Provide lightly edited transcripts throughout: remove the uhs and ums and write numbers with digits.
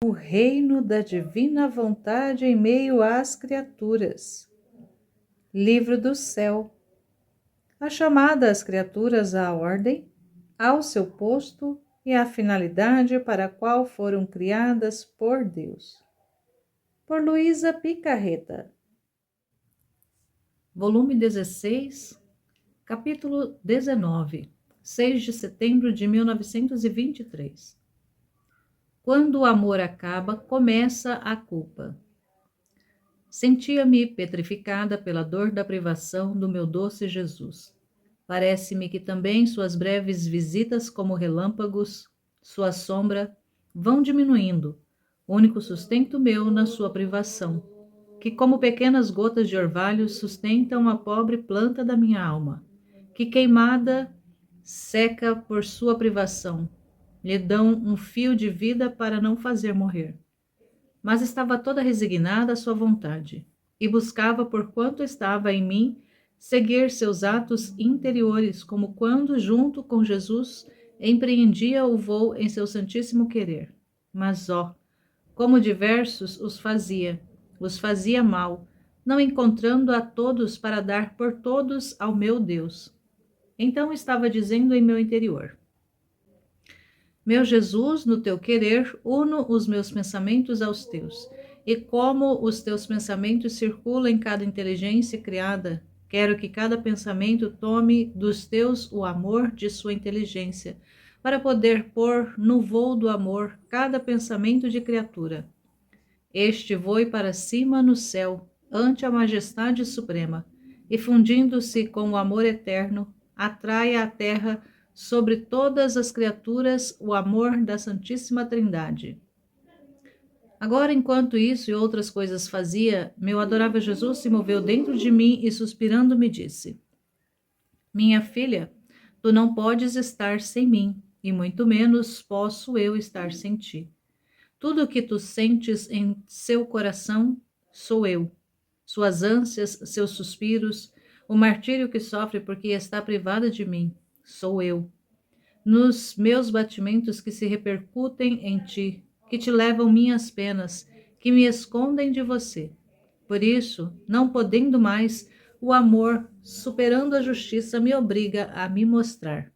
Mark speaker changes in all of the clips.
Speaker 1: O reino da divina vontade em meio às criaturas. Livro do céu. A chamada às criaturas à ordem, ao seu posto e à finalidade para a qual foram criadas por Deus. Por Luísa Picarreta. Volume 16, capítulo 19, 6 de setembro de 1923. Quando o amor acaba, começa a culpa. Sentia-me petrificada pela dor da privação do meu doce Jesus. Parece-me que também suas breves visitas como relâmpagos, sua sombra, vão diminuindo, único sustento meu na sua privação, que como pequenas gotas de orvalho sustentam a pobre planta da minha alma, que queimada, seca por sua privação, lhe dão um fio de vida para não fazer morrer. Mas estava toda resignada à sua vontade, e buscava, por quanto estava em mim, seguir seus atos interiores, como quando, junto com Jesus, empreendia o voo em seu santíssimo querer. Mas, ó, como diversos os fazia mal, não encontrando a todos para dar por todos ao meu Deus. Então estava dizendo em meu interior: meu Jesus, no teu querer, uno os meus pensamentos aos teus. E como os teus pensamentos circulam em cada inteligência criada, quero que cada pensamento tome dos teus o amor de sua inteligência, para poder pôr no voo do amor cada pensamento de criatura. Este voe para cima no céu, ante a majestade suprema, e fundindo-se com o amor eterno, atrai à terra sobre todas as criaturas o amor da Santíssima Trindade. Agora, enquanto isso e outras coisas fazia, meu adorável Jesus se moveu dentro de mim e, suspirando, me disse: minha filha, tu não podes estar sem mim, e muito menos posso eu estar sem ti. Tudo o que tu sentes em seu coração, sou eu. Suas ânsias, seus suspiros, o martírio que sofre porque está privada de mim, sou eu. Nos meus batimentos que se repercutem em ti, que te levam minhas penas, que me escondem de você. Por isso, não podendo mais, o amor, superando a justiça, me obriga a me mostrar.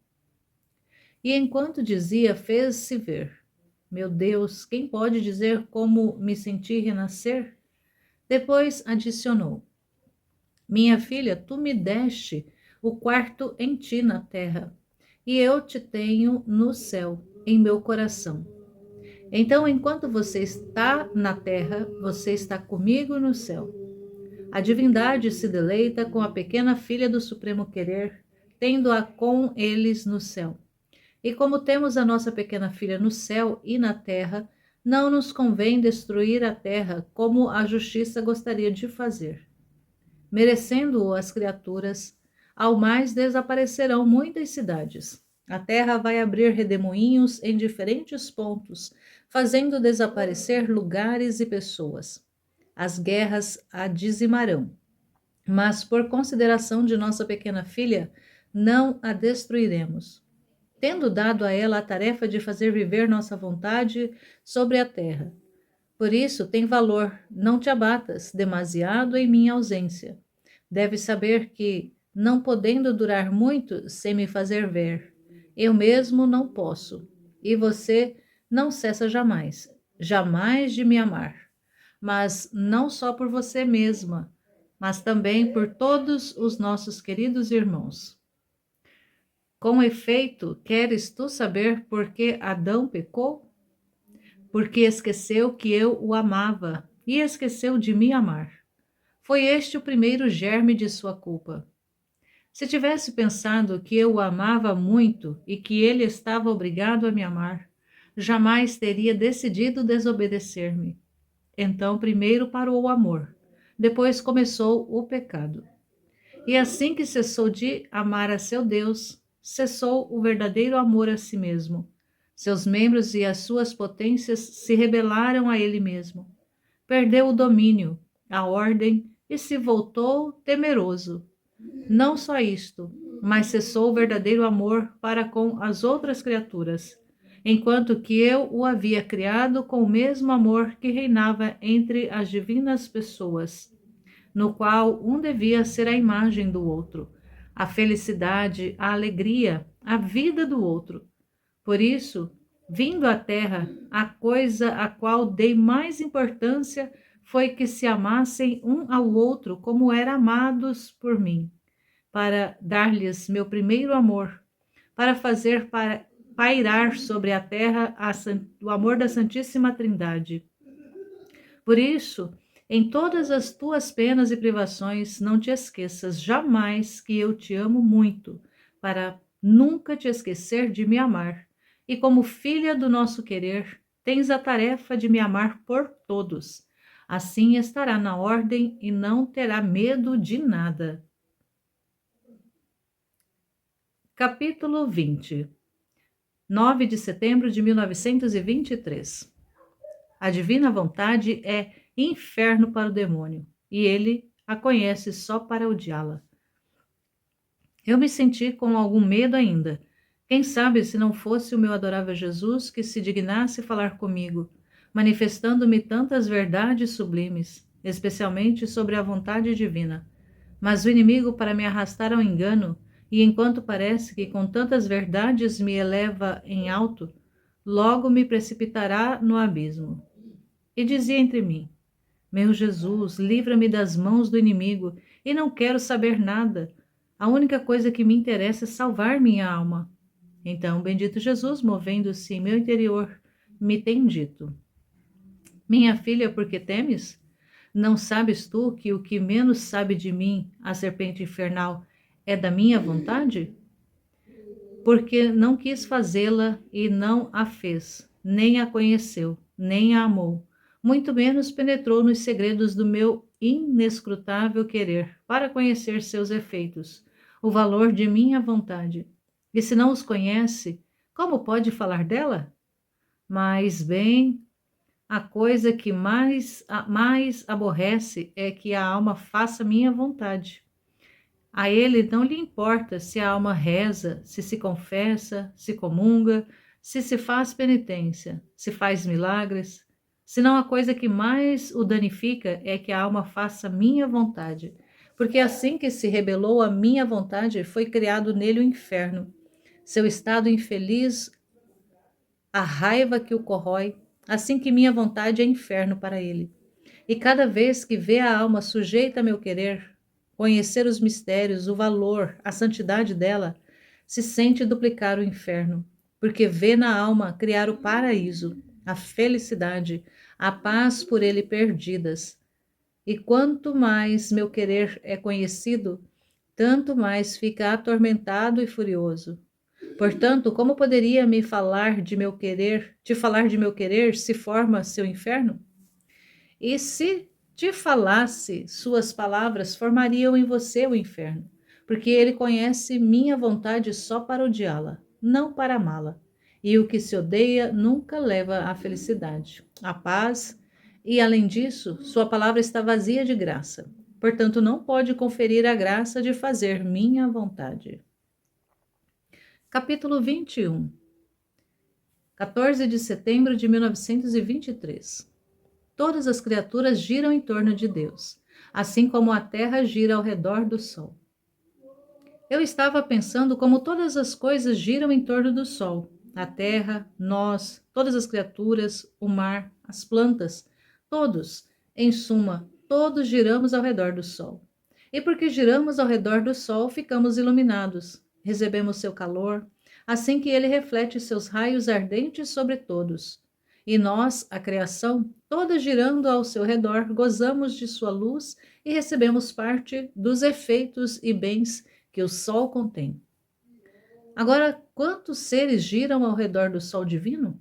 Speaker 1: E enquanto dizia, fez-se ver. Meu Deus, quem pode dizer como me senti renascer? Depois adicionou: minha filha, tu me deste o quarto em ti na terra, e eu te tenho no céu, em meu coração. Então, enquanto você está na terra, você está comigo no céu. A divindade se deleita com a pequena filha do Supremo Querer, tendo-a com eles no céu. E como temos a nossa pequena filha no céu e na terra, não nos convém destruir a terra como a justiça gostaria de fazer. Merecendo-o as criaturas, ao mais desaparecerão muitas cidades. A terra vai abrir redemoinhos em diferentes pontos, fazendo desaparecer lugares e pessoas. As guerras a dizimarão, mas por consideração de nossa pequena filha, não a destruiremos, tendo dado a ela a tarefa de fazer viver nossa vontade sobre a terra. Por isso, tem valor, não te abatas demasiado em minha ausência. Deves saber que, não podendo durar muito sem me fazer ver, eu mesmo não posso, e você não cessa jamais, jamais de me amar. Mas não só por você mesma, mas também por todos os nossos queridos irmãos. Com efeito, queres tu saber por que Adão pecou? Porque esqueceu que eu o amava e esqueceu de me amar. Foi este o primeiro germe de sua culpa. Se tivesse pensado que eu o amava muito e que ele estava obrigado a me amar, jamais teria decidido desobedecer-me. Então, primeiro parou o amor, depois começou o pecado. E assim que cessou de amar a seu Deus, cessou o verdadeiro amor a si mesmo. Seus membros e as suas potências se rebelaram a ele mesmo. Perdeu o domínio, a ordem e se voltou temeroso. Não só isto, mas cessou o verdadeiro amor para com as outras criaturas. enquanto que eu o havia criado com o mesmo amor que reinava entre as divinas pessoas, no qual um devia ser a imagem do outro, a felicidade, a alegria, a vida do outro. Por isso, vindo à Terra, a coisa a qual dei mais importância foi que se amassem um ao outro como eram amados por mim, para dar-lhes meu primeiro amor, para fazer pairar sobre a terra o amor da Santíssima Trindade. Por isso, em todas as tuas penas e privações, não te esqueças jamais que eu te amo muito, para nunca te esquecer de me amar. E como filha do nosso querer, tens a tarefa de me amar por todos. Assim estará na ordem e não terá medo de nada. Capítulo 20. 9 de setembro de 1923. A divina vontade é inferno para o demônio, e ele a conhece só para odiá-la. Eu me senti com algum medo ainda. Quem sabe se não fosse o meu adorável Jesus que se dignasse falar comigo, manifestando-me tantas verdades sublimes, especialmente sobre a vontade divina. Mas o inimigo, para me arrastar ao engano, e enquanto parece que com tantas verdades me eleva em alto, logo me precipitará no abismo. E dizia entre mim: meu Jesus, livra-me das mãos do inimigo, e não quero saber nada. A única coisa que me interessa é salvar minha alma. Então, bendito Jesus, movendo-se em meu interior, me tem dito: minha filha, por que temes? Não sabes tu que o que menos sabe de mim, a serpente infernal, é da minha vontade? Porque não quis fazê-la e não a fez, nem a conheceu, nem a amou, muito menos penetrou nos segredos do meu inescrutável querer para conhecer seus efeitos, o valor de minha vontade. E se não os conhece, como pode falar dela? Mas, bem, a coisa que mais aborrece é que a alma faça minha vontade. A ele não lhe importa se a alma reza, se confessa, se comunga, se faz penitência, se faz milagres. Senão a coisa que mais o danifica é que a alma faça minha vontade. Porque assim que se rebelou à minha vontade, foi criado nele o inferno. Seu estado infeliz, a raiva que o corrói, assim que minha vontade é inferno para ele. E cada vez que vê a alma sujeita a meu querer, conhecer os mistérios, o valor, a santidade dela, se sente duplicar o inferno, porque vê na alma criar o paraíso, a felicidade, a paz por ele perdidas. E quanto mais meu querer é conhecido, tanto mais fica atormentado e furioso. Portanto, como poderia me falar de meu querer, te falar de meu querer, se forma seu inferno? E se te falasse, suas palavras formariam em você o inferno, porque ele conhece minha vontade só para odiá-la, não para amá-la. E o que se odeia nunca leva à felicidade, à paz, e além disso, sua palavra está vazia de graça. Portanto, não pode conferir a graça de fazer minha vontade. Capítulo 21. 14 de setembro de 1923. Todas as criaturas giram em torno de Deus, assim como a Terra gira ao redor do Sol. Eu estava pensando como todas as coisas giram em torno do Sol. A Terra, nós, todas as criaturas, o mar, as plantas, todos, em suma, todos giramos ao redor do Sol. E porque giramos ao redor do Sol, ficamos iluminados, recebemos seu calor, assim que ele reflete seus raios ardentes sobre todos. E nós, a criação, toda girando ao seu redor, gozamos de sua luz e recebemos parte dos efeitos e bens que o Sol contém. Agora, quantos seres giram ao redor do Sol divino?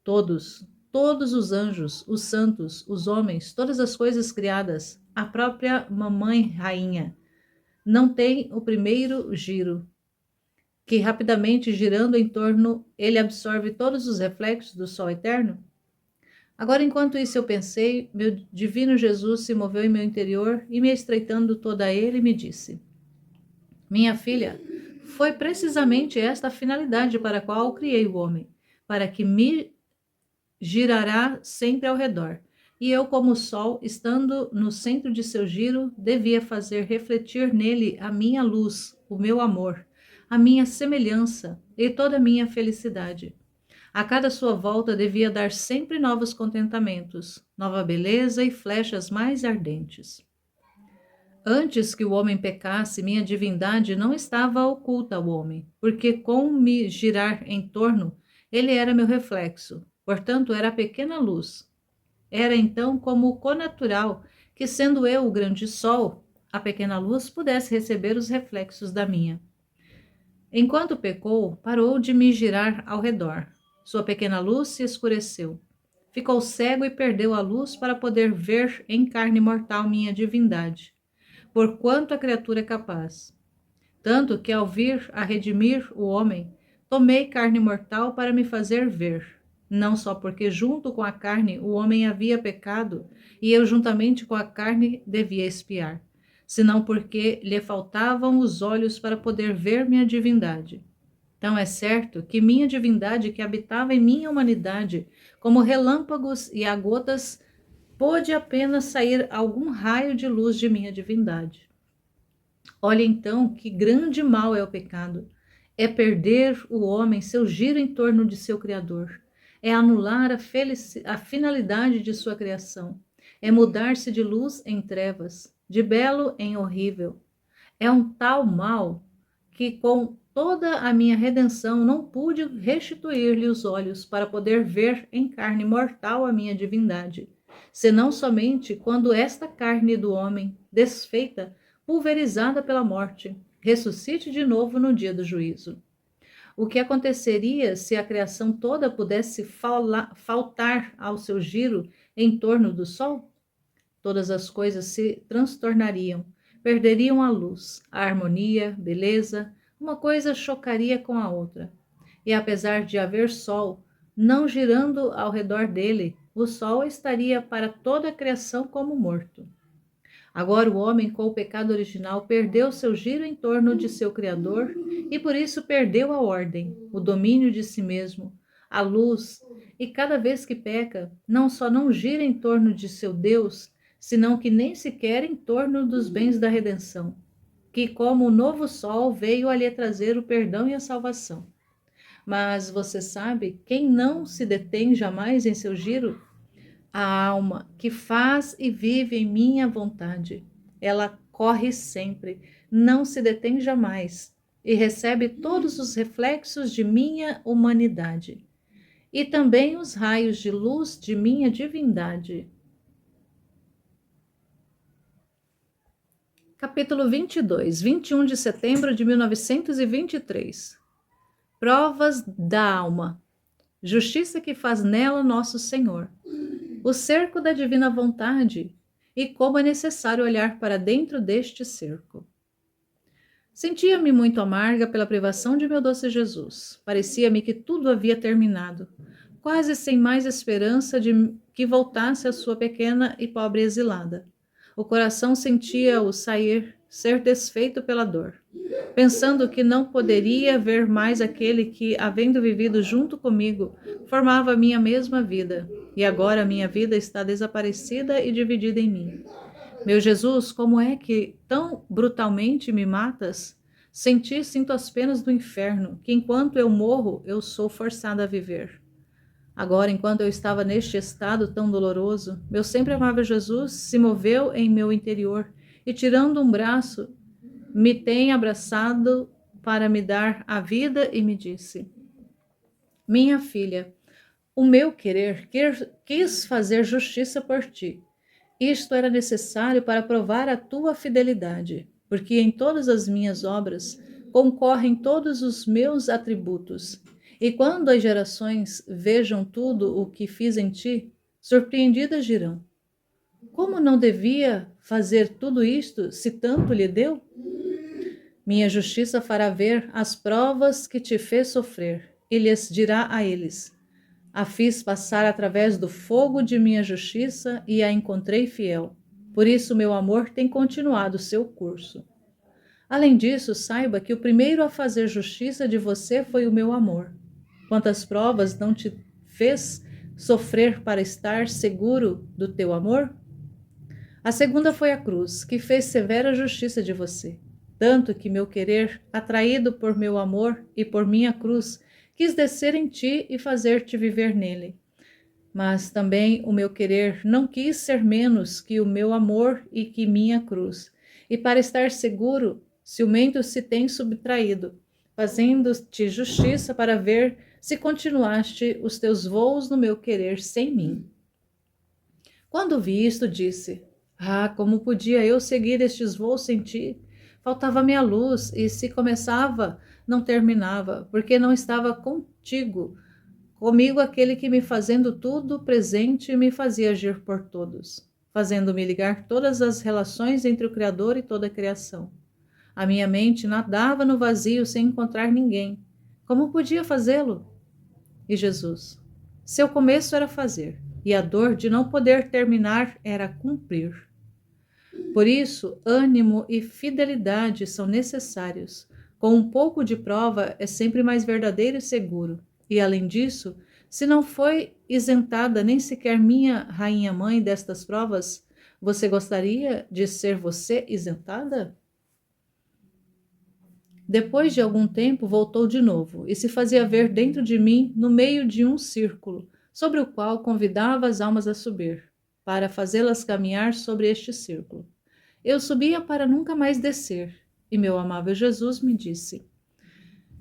Speaker 1: Todos, todos os anjos, os santos, os homens, todas as coisas criadas, a própria Mamãe Rainha, não tem o primeiro giro, que rapidamente girando em torno, ele absorve todos os reflexos do Sol eterno? Agora, enquanto isso eu pensei, meu divino Jesus se moveu em meu interior e, me estreitando toda ele, me disse: minha filha, foi precisamente esta a finalidade para a qual criei o homem, para que me girará sempre ao redor. E eu, como o sol, estando no centro de seu giro, devia fazer refletir nele a minha luz, o meu amor, a minha semelhança e toda a minha felicidade. A cada sua volta devia dar sempre novos contentamentos, nova beleza e flechas mais ardentes. Antes que o homem pecasse, minha divindade não estava oculta ao homem, porque com me girar em torno, ele era meu reflexo, portanto era a pequena luz. Era então como conatural que, sendo eu o grande sol, a pequena luz pudesse receber os reflexos da minha. Enquanto pecou, parou de me girar ao redor. Sua pequena luz se escureceu. Ficou cego e perdeu a luz para poder ver em carne mortal minha divindade, por quanto a criatura é capaz. Tanto que, ao vir a redimir o homem, tomei carne mortal para me fazer ver. Não só porque junto com a carne o homem havia pecado, e eu juntamente com a carne devia expiar, senão porque lhe faltavam os olhos para poder ver minha divindade. Então é certo que minha divindade que habitava em minha humanidade, como relâmpagos e a gotas, pôde apenas sair algum raio de luz de minha divindade. Olha então que grande mal é o pecado. É perder o homem seu giro em torno de seu Criador. É anular a finalidade de sua criação. É mudar-se de luz em trevas, de belo em horrível. É um tal mal que com toda a minha redenção não pude restituir-lhe os olhos para poder ver em carne mortal a minha divindade, senão somente quando esta carne do homem, desfeita, pulverizada pela morte, ressuscite de novo no dia do juízo. O que aconteceria se a criação toda pudesse faltar ao seu giro em torno do sol? Todas as coisas se transtornariam, perderiam a luz, a harmonia, beleza, uma coisa chocaria com a outra. E apesar de haver sol, não girando ao redor dele, o sol estaria para toda a criação como morto. Agora o homem, com o pecado original, perdeu seu giro em torno de seu Criador e por isso perdeu a ordem, o domínio de si mesmo, a luz, e cada vez que peca, não só não gira em torno de seu Deus, senão que nem sequer em torno dos bens da redenção, que como o novo sol veio a lhe trazer o perdão e a salvação. Mas você sabe, quem não se detém jamais em seu giro? A alma que faz e vive em minha vontade. Ela corre sempre, não se detém jamais e recebe todos os reflexos de minha humanidade e também os raios de luz de minha divindade. Capítulo 22, 21 de setembro de 1923. Provas da alma. Justiça que faz nela nosso Senhor. O cerco da divina vontade e como é necessário olhar para dentro deste cerco. Sentia-me muito amarga pela privação de meu doce Jesus. Parecia-me que tudo havia terminado, quase sem mais esperança de que voltasse a sua pequena e pobre exilada. O coração sentia-o ser desfeito pela dor, pensando que não poderia ver mais aquele que, havendo vivido junto comigo, formava a minha mesma vida, e agora a minha vida está desaparecida e dividida em mim. Meu Jesus, como é que tão brutalmente me matas? Sinto as penas do inferno, que enquanto eu morro, eu sou forçada a viver. Agora, enquanto eu estava neste estado tão doloroso, meu sempre amável Jesus se moveu em meu interior e, tirando um braço, me tem abraçado para me dar a vida e me disse: Minha filha, o meu querer quis fazer justiça por ti. Isto era necessário para provar a tua fidelidade, porque em todas as minhas obras concorrem todos os meus atributos. E quando as gerações vejam tudo o que fiz em ti, surpreendidas dirão: como não devia fazer tudo isto se tanto lhe deu? Minha justiça fará ver as provas que te fez sofrer, e lhes dirá a eles: a fiz passar através do fogo de minha justiça e a encontrei fiel. Por isso meu amor tem continuado seu curso. Além disso, saiba que o primeiro a fazer justiça de você foi o meu amor. Quantas provas não te fez sofrer para estar seguro do teu amor? A segunda foi a cruz, que fez severa justiça de você. Tanto que meu querer, atraído por meu amor e por minha cruz, quis descer em ti e fazer-te viver nele. Mas também o meu querer não quis ser menos que o meu amor e que minha cruz. E para estar seguro, ciumento se tem subtraído, fazendo-te justiça para ver se continuaste os teus voos no meu querer sem mim. Quando vi isto, disse: Ah, como podia eu seguir estes voos sem ti? Faltava-me a luz, e se começava, não terminava, porque não estava contigo, comigo aquele que me fazendo tudo presente me fazia agir por todos, fazendo-me ligar todas as relações entre o Criador e toda a criação. A minha mente nadava no vazio sem encontrar ninguém. Como podia fazê-lo? E Jesus? Seu começo era fazer, e a dor de não poder terminar era cumprir. Por isso, ânimo e fidelidade são necessários. Com um pouco de prova é sempre mais verdadeiro e seguro. E além disso, se não foi isentada nem sequer minha rainha-mãe destas provas, você gostaria de ser você isentada? Depois de algum tempo, voltou de novo e se fazia ver dentro de mim, no meio de um círculo, sobre o qual convidava as almas a subir, para fazê-las caminhar sobre este círculo. Eu subia para nunca mais descer, e meu amável Jesus me disse: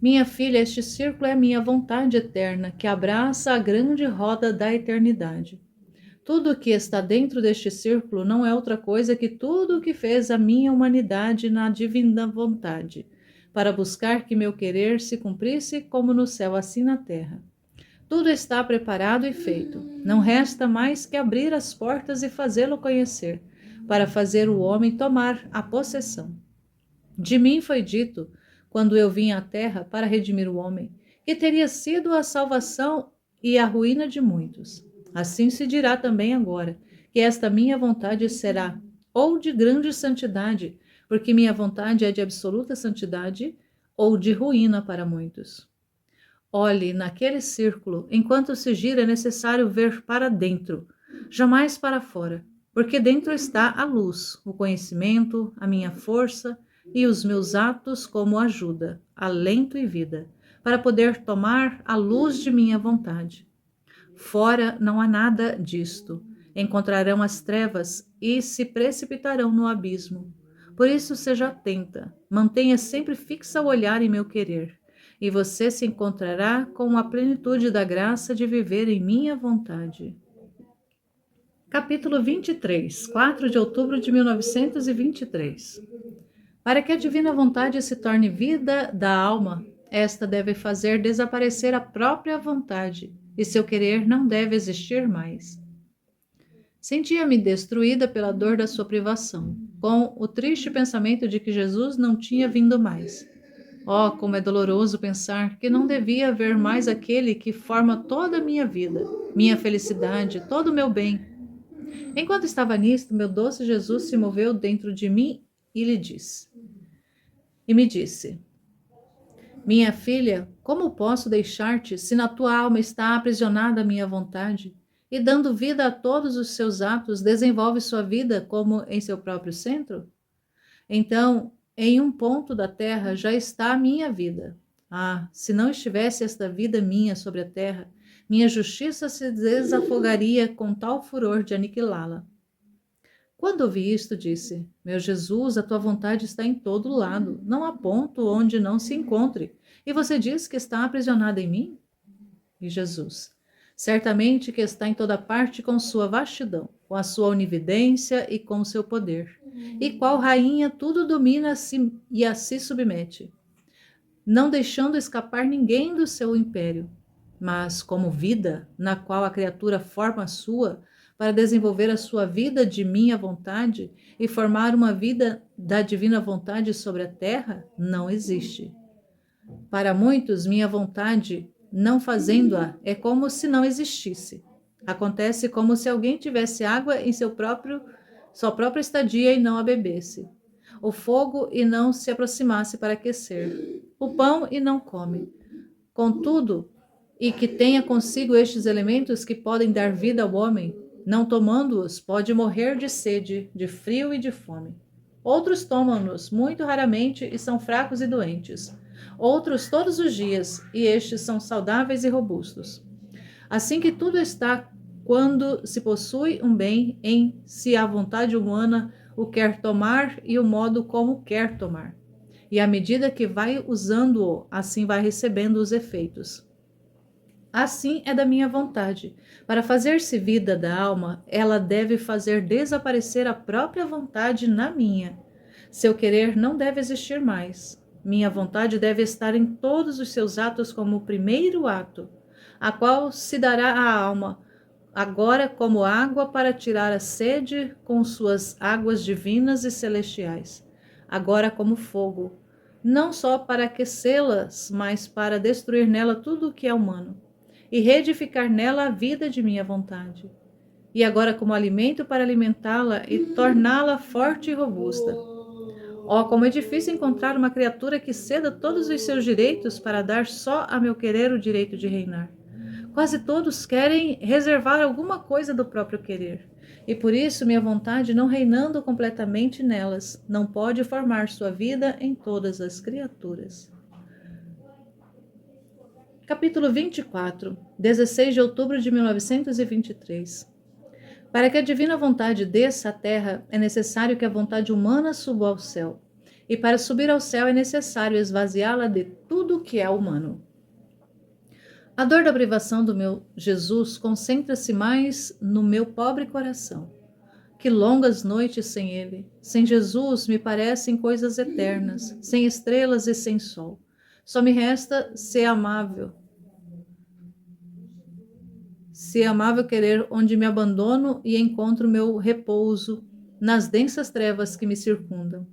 Speaker 1: Minha filha, este círculo é a minha vontade eterna, que abraça a grande roda da eternidade. Tudo o que está dentro deste círculo não é outra coisa que tudo o que fez a minha humanidade na divina vontade, para buscar que meu querer se cumprisse como no céu, assim na terra. Tudo está preparado e feito. Não resta mais que abrir as portas e fazê-lo conhecer, para fazer o homem tomar a possessão. De mim foi dito, quando eu vim à terra para redimir o homem, que teria sido a salvação e a ruína de muitos. Assim se dirá também agora, que esta minha vontade será ou de grande santidade, porque minha vontade é de absoluta santidade, ou de ruína para muitos. Olhe, naquele círculo, enquanto se gira, é necessário ver para dentro, jamais para fora, porque dentro está a luz, o conhecimento, a minha força e os meus atos como ajuda, alento e vida, para poder tomar a luz de minha vontade. Fora não há nada disto. Encontrarão as trevas e se precipitarão no abismo. Por isso seja atenta, mantenha sempre fixa o olhar em meu querer, e você se encontrará com a plenitude da graça de viver em minha vontade. Capítulo 23, 4 de outubro de 1923. Para que a divina vontade se torne vida da alma, esta deve fazer desaparecer a própria vontade, e seu querer não deve existir mais. Sentia-me destruída pela dor da sua privação, com o triste pensamento de que Jesus não tinha vindo mais. Oh, como é doloroso pensar que não devia haver mais aquele que forma toda a minha vida, minha felicidade, todo o meu bem. Enquanto estava nisto, meu doce Jesus se moveu dentro de mim e me disse: Minha filha, como posso deixar-te se na tua alma está aprisionada a minha vontade? E dando vida a todos os seus atos, desenvolve sua vida como em seu próprio centro? Então, em um ponto da terra já está a minha vida. Ah, se não estivesse esta vida minha sobre a terra, minha justiça se desafogaria com tal furor de aniquilá-la. Quando ouvi isto, disse: Meu Jesus, a tua vontade está em todo lado, não há ponto onde não se encontre. E você diz que está aprisionada em mim? E Jesus: Certamente que está em toda parte com sua vastidão, com a sua onividência e com o seu poder. E qual rainha tudo domina e a si submete, não deixando escapar ninguém do seu império. Mas como vida, na qual a criatura forma a sua, para desenvolver a sua vida de minha vontade e formar uma vida da divina vontade sobre a terra, não existe. Para muitos, minha vontade, não fazendo-a, é como se não existisse. Acontece como se alguém tivesse água em sua própria estadia e não a bebesse. O fogo e não se aproximasse para aquecer. O pão e não come. Contudo, e que tenha consigo estes elementos que podem dar vida ao homem, não tomando-os, pode morrer de sede, de frio e de fome. Outros tomam-nos muito raramente e são fracos e doentes. Outros todos os dias, e estes são saudáveis e robustos. Assim que tudo está quando se possui um bem em se a vontade humana o quer tomar e o modo como quer tomar. E à medida que vai usando-o, assim vai recebendo os efeitos. Assim é da minha vontade. Para fazer-se vida da alma, ela deve fazer desaparecer a própria vontade na minha. Seu querer não deve existir mais. Minha vontade deve estar em todos os seus atos como o primeiro ato, a qual se dará à alma, agora como água para tirar a sede com suas águas divinas e celestiais, agora como fogo, não só para aquecê-las, mas para destruir nela tudo o que é humano e reedificar nela a vida de minha vontade. E agora como alimento para alimentá-la e torná-la forte e robusta. Oh, como é difícil encontrar uma criatura que ceda todos os seus direitos para dar só a meu querer o direito de reinar. Quase todos querem reservar alguma coisa do próprio querer. E por isso minha vontade, não reinando completamente nelas, não pode formar sua vida em todas as criaturas. Capítulo 24, 16 de outubro de 1923. Para que a divina vontade desça à terra, é necessário que a vontade humana suba ao céu. E para subir ao céu é necessário esvaziá-la de tudo o que é humano. A dor da privação do meu Jesus concentra-se mais no meu pobre coração. Que longas noites sem ele, sem Jesus, me parecem coisas eternas, sem estrelas e sem sol. Só me resta ser amável querer, onde me abandono e encontro meu repouso nas densas trevas que me circundam.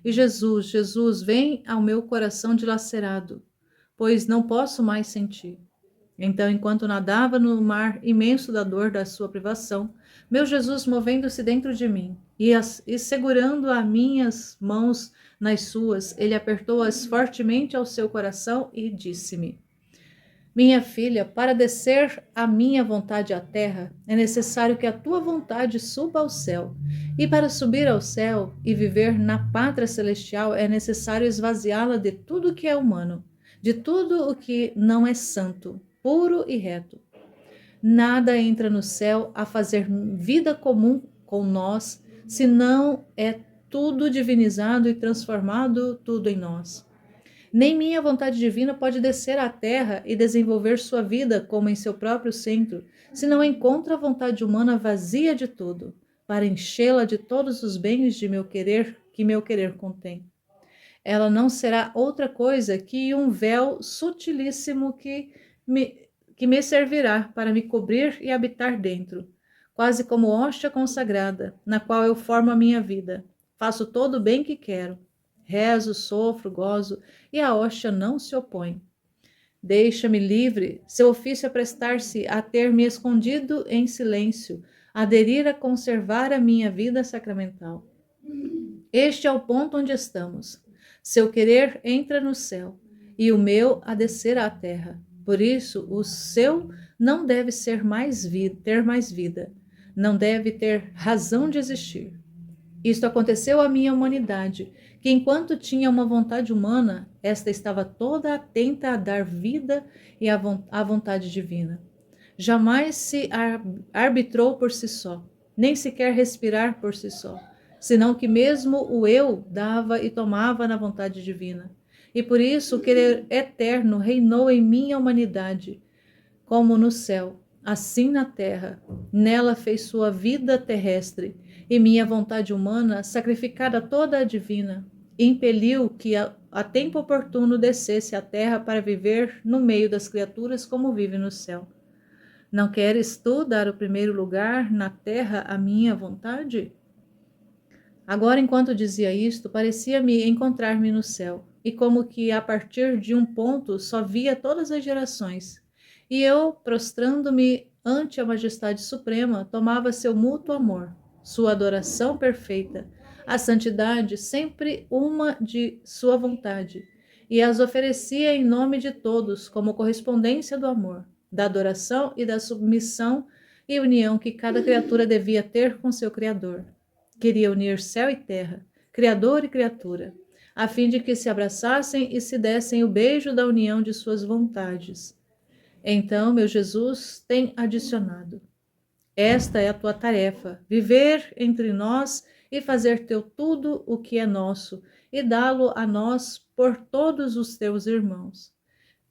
Speaker 1: E Jesus, Jesus, vem ao meu coração dilacerado, pois não posso mais sentir. Então, enquanto nadava no mar imenso da dor da sua privação, meu Jesus, movendo-se dentro de mim e segurando as minhas mãos nas suas, ele apertou-as fortemente ao seu coração e disse-me: minha filha, para descer a minha vontade à terra, é necessário que a tua vontade suba ao céu. E para subir ao céu e viver na pátria celestial, é necessário esvaziá-la de tudo o que é humano, de tudo o que não é santo, puro e reto. Nada entra no céu a fazer vida comum com nós, senão é tudo divinizado e transformado tudo em nós. Nem minha vontade divina pode descer à terra e desenvolver sua vida como em seu próprio centro, se não encontra a vontade humana vazia de tudo, para enchê-la de todos os bens de meu querer que meu querer contém. Ela não será outra coisa que um véu sutilíssimo que me servirá para me cobrir e habitar dentro, quase como hóstia consagrada, na qual eu formo a minha vida. Faço todo o bem que quero. Rezo, sofro, gozo, e a hóstia não se opõe. Deixa-me livre, seu ofício é prestar-se a ter-me escondido em silêncio, aderir a conservar a minha vida sacramental. Este é o ponto onde estamos. Seu querer entra no céu, e o meu a descer à terra. Por isso, o seu não deve ser ter mais vida, não deve ter razão de existir. Isto aconteceu à minha humanidade, que enquanto tinha uma vontade humana, esta estava toda atenta a dar vida e à vontade divina. Jamais se arbitrou por si só, nem sequer respirar por si só, senão que mesmo o eu dava e tomava na vontade divina. E por isso o querer eterno reinou em minha humanidade, como no céu, assim na terra. Nela fez sua vida terrestre, e minha vontade humana, sacrificada toda a divina, impeliu que a tempo oportuno descesse à terra para viver no meio das criaturas como vive no céu. Não queres tu dar o primeiro lugar na terra à minha vontade? Agora, enquanto dizia isto, parecia-me encontrar-me no céu, e como que a partir de um ponto só via todas as gerações. E eu, prostrando-me ante a majestade suprema, tomava seu mútuo amor, sua adoração perfeita, a santidade sempre uma de sua vontade, e as oferecia em nome de todos, como correspondência do amor, da adoração e da submissão e união que cada criatura devia ter com seu Criador. Queria unir céu e terra, Criador e criatura, a fim de que se abraçassem e se dessem o beijo da união de suas vontades. Então, meu Jesus tem adicionado: esta é a tua tarefa, viver entre nós e fazer teu tudo o que é nosso, e dá-lo a nós por todos os teus irmãos.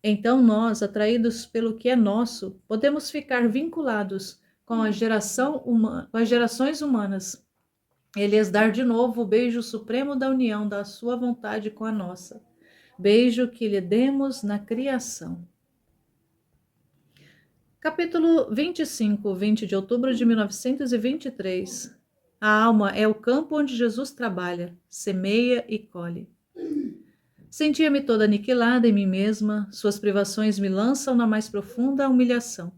Speaker 1: Então nós, atraídos pelo que é nosso, podemos ficar vinculados com a com as gerações humanas e lhes dar de novo o beijo supremo da união da sua vontade com a nossa, beijo que lhe demos na criação. Capítulo 25, 20 de outubro de 1923. A alma é o campo onde Jesus trabalha, semeia e colhe. Sentia-me toda aniquilada em mim mesma, suas privações me lançam na mais profunda humilhação.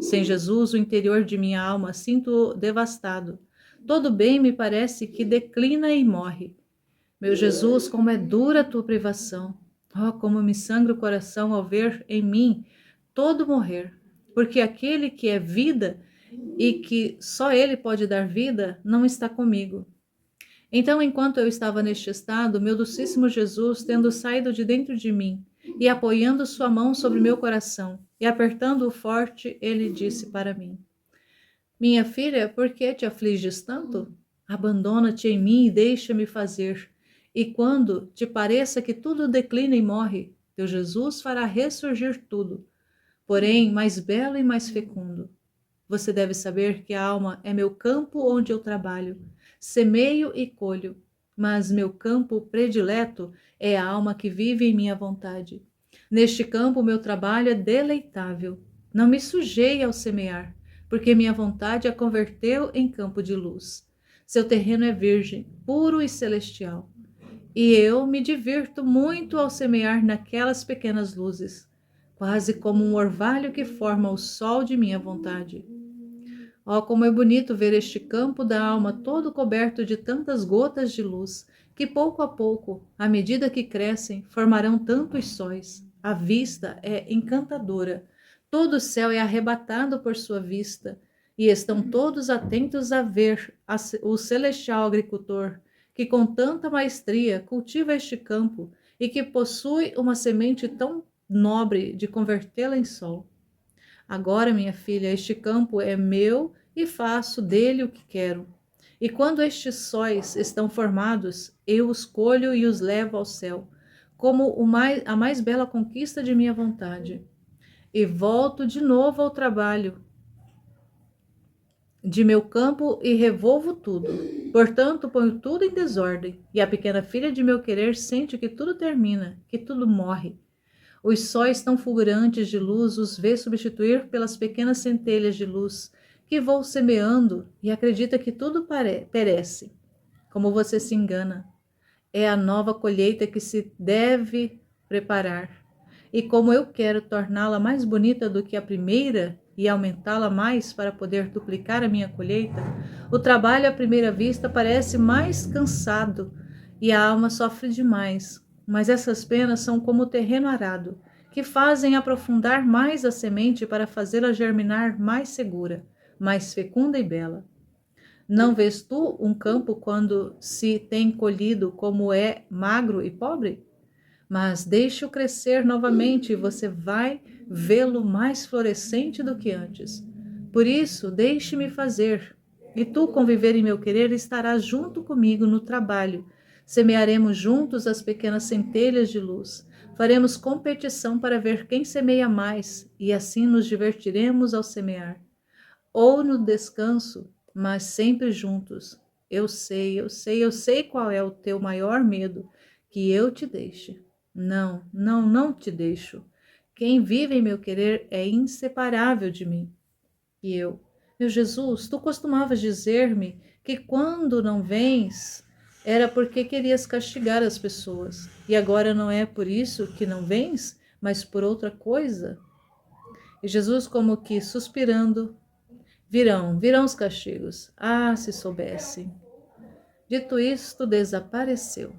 Speaker 1: Sem Jesus, o interior de minha alma sinto devastado. Todo bem me parece que declina e morre. Meu Jesus, como é dura a tua privação. Oh, como me sangra o coração ao ver em mim todo morrer. Porque aquele que é vida e que só ele pode dar vida, não está comigo. Então, enquanto eu estava neste estado, meu docíssimo Jesus, tendo saído de dentro de mim e apoiando sua mão sobre meu coração e apertando-o forte, ele disse para mim: minha filha, por que te afliges tanto? Abandona-te em mim e deixa-me fazer. E quando te pareça que tudo declina e morre, teu Jesus fará ressurgir tudo, porém mais belo e mais fecundo. Você deve saber que a alma é meu campo onde eu trabalho, semeio e colho, mas meu campo predileto é a alma que vive em minha vontade. Neste campo meu trabalho é deleitável. Não me sujei ao semear, porque minha vontade a converteu em campo de luz. Seu terreno é virgem, puro e celestial. E eu me divirto muito ao semear naquelas pequenas luzes, quase como um orvalho que forma o sol de minha vontade. Oh, como é bonito ver este campo da alma todo coberto de tantas gotas de luz, que pouco a pouco, à medida que crescem, formarão tantos sóis. A vista é encantadora, todo o céu é arrebatado por sua vista, e estão todos atentos a ver o celestial agricultor, que com tanta maestria cultiva este campo e que possui uma semente tão nobre de convertê-la em sol. Agora, minha filha, este campo é meu e faço dele o que quero. E quando estes sóis estão formados, eu os colho e os levo ao céu, como a mais bela conquista de minha vontade. E volto de novo ao trabalho de meu campo e revolvo tudo. Portanto, ponho tudo em desordem, e a pequena filha de meu querer sente que tudo termina, que tudo morre. Os sóis tão fulgurantes de luz os vê substituir pelas pequenas centelhas de luz que vou semeando e acredita que tudo perece. Como você se engana. É a nova colheita que se deve preparar. E como eu quero torná-la mais bonita do que a primeira e aumentá-la mais para poder duplicar a minha colheita, o trabalho à primeira vista parece mais cansado e a alma sofre demais. Mas essas penas são como o terreno arado, que fazem aprofundar mais a semente para fazê-la germinar mais segura, mais fecunda e bela. Não vês tu um campo quando se tem colhido como é magro e pobre? Mas deixe-o crescer novamente e você vai vê-lo mais florescente do que antes. Por isso, deixe-me fazer, e tu, com viver em meu querer, estarás junto comigo no trabalho. Semearemos juntos as pequenas centelhas de luz. Faremos competição para ver quem semeia mais, e assim nos divertiremos ao semear. Ou no descanso, mas sempre juntos. Eu sei qual é o teu maior medo, que eu te deixe. Não te deixo. Quem vive em meu querer é inseparável de mim. E eu, meu Jesus, tu costumavas dizer-me que quando não vens era porque querias castigar as pessoas. E agora não é por isso que não vens, mas por outra coisa? E Jesus, como que suspirando, virão os castigos. Ah, se soubesse. Dito isto, desapareceu.